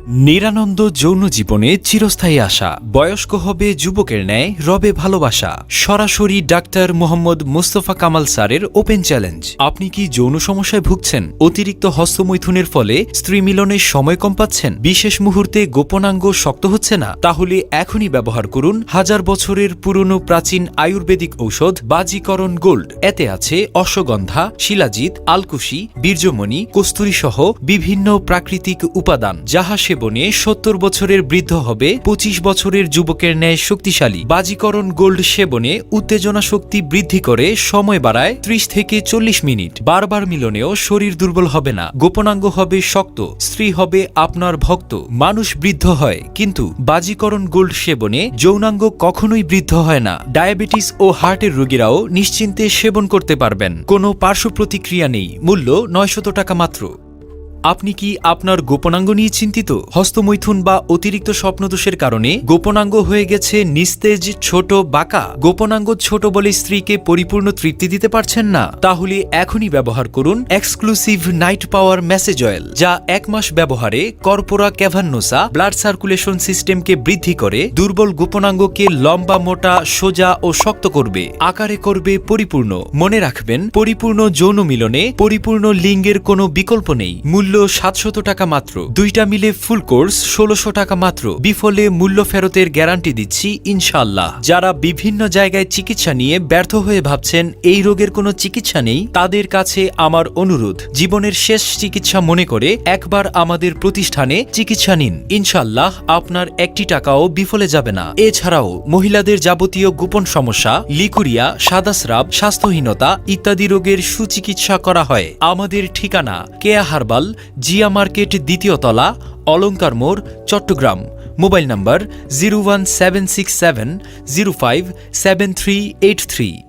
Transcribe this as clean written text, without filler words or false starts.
নিরানন্দ যৌন জীবনে চিরস্থায়ী আশা, বয়স্ক হবে যুবকের ন্যায়, রবে ভালোবাসা। সরাসরি ডাক্তার মোহাম্মদ মুস্তফা কামাল স্যারের ওপেন চ্যালেঞ্জ। আপনি কি যৌন সমস্যায় ভুগছেন? অতিরিক্ত হস্তমৈথুনের ফলে স্ত্রী মিলনের সময় কম পাচ্ছেন? বিশেষ মুহূর্তে গোপনাঙ্গ শক্ত হচ্ছে না? তাহলে এখনই ব্যবহার করুন হাজার বছরের পুরনো প্রাচীন আয়ুর্বেদিক ঔষধ বাজিকরণ গোল্ড। এতে আছে অশ্বগন্ধা, শিলাজিৎ, আলকুশি, বীর্যমণি, কস্তুরী সহ বিভিন্ন প্রাকৃতিক উপাদান, যাহা সেবনে ৭০ বছরের বৃদ্ধ হবে ২৫ বছরের যুবকের ন্যায় শক্তিশালী। বাজিকরণ গোল্ড সেবনে উত্তেজনা শক্তি বৃদ্ধি করে সময় বাড়ায় ৩০ থেকে ৪০ মিনিট। বারবার মিলনেও শরীর দুর্বল হবে না, গোপনাঙ্গ হবে শক্ত, স্ত্রী হবে আপনার ভক্ত। মানুষ বৃদ্ধ হয়, কিন্তু বাজিকরণ গোল্ড সেবনে যৌনাঙ্গ কখনোই বৃদ্ধ হয় না। ডায়াবেটিস ও হার্টের রোগীরাও নিশ্চিন্তে সেবন করতে পারবেন। কোনো পার্শ্ব প্রতিক্রিয়া নেই। মূল্য ৯০০ টাকা মাত্র। আপনি কি আপনার গোপনাঙ্গ নিয়ে চিন্তিত? হস্তমৈথুন বা অতিরিক্ত স্বপ্নদোষের কারণে গোপনাঙ্গ হয়ে গেছে নিস্তেজ, ছোট, বাঁকা। গোপনাঙ্গ ছোট বলে স্ত্রীকে পরিপূর্ণ তৃপ্তি দিতে পারছেন না? তাহলে এখনই ব্যবহার করুন এক্সক্লুসিভ নাইট পাওয়ার ম্যাসেজ অয়েল, যা ১ মাস ব্যবহারে কর্পোরা ক্যাভার্নোসা ব্লাড সার্কুলেশন সিস্টেমকে বৃদ্ধি করে দুর্বল গোপনাঙ্গকে লম্বা, মোটা, সোজা ও শক্ত করবে, আকারে করবে পরিপূর্ণ। মনে রাখবেন, পরিপূর্ণ যৌন মিলনে পরিপূর্ণ লিঙ্গের কোনো বিকল্প নেই। মূল্য ৭০০ টাকা মাত্র। দুইটা মিলে ফুল কোর্স ১৬০০ টাকা মাত্র। বিফলে মূল্য ফেরতের গ্যারান্টি দিচ্ছি ইনশাআল্লাহ। যারা বিভিন্ন জায়গায় চিকিৎসা নিয়ে ব্যর্থ হয়ে ভাবছেন এই রোগের কোনো চিকিৎসা নেই, তাদের কাছে আমার অনুরোধ, জীবনের শেষ চিকিৎসা মনে করে একবার আমাদের প্রতিষ্ঠানে চিকিৎসা নিন। ইনশাআল্লাহ আপনার ১টি টাকাও বিফলে যাবে না। এছাড়াও মহিলাদের যাবতীয় গোপন সমস্যা, লিকুরিয়া, সাদাস্রাব, স্বাস্থ্যহীনতা ইত্যাদি রোগের সুচিকিৎসা করা হয়। আমাদের ঠিকানা কেয়া হারবাল, জিয়া মার্কেট, ২য় তলা, অলঙ্কার মোড়, চট্টগ্রাম। মোবাইল নম্বর 01767 057383।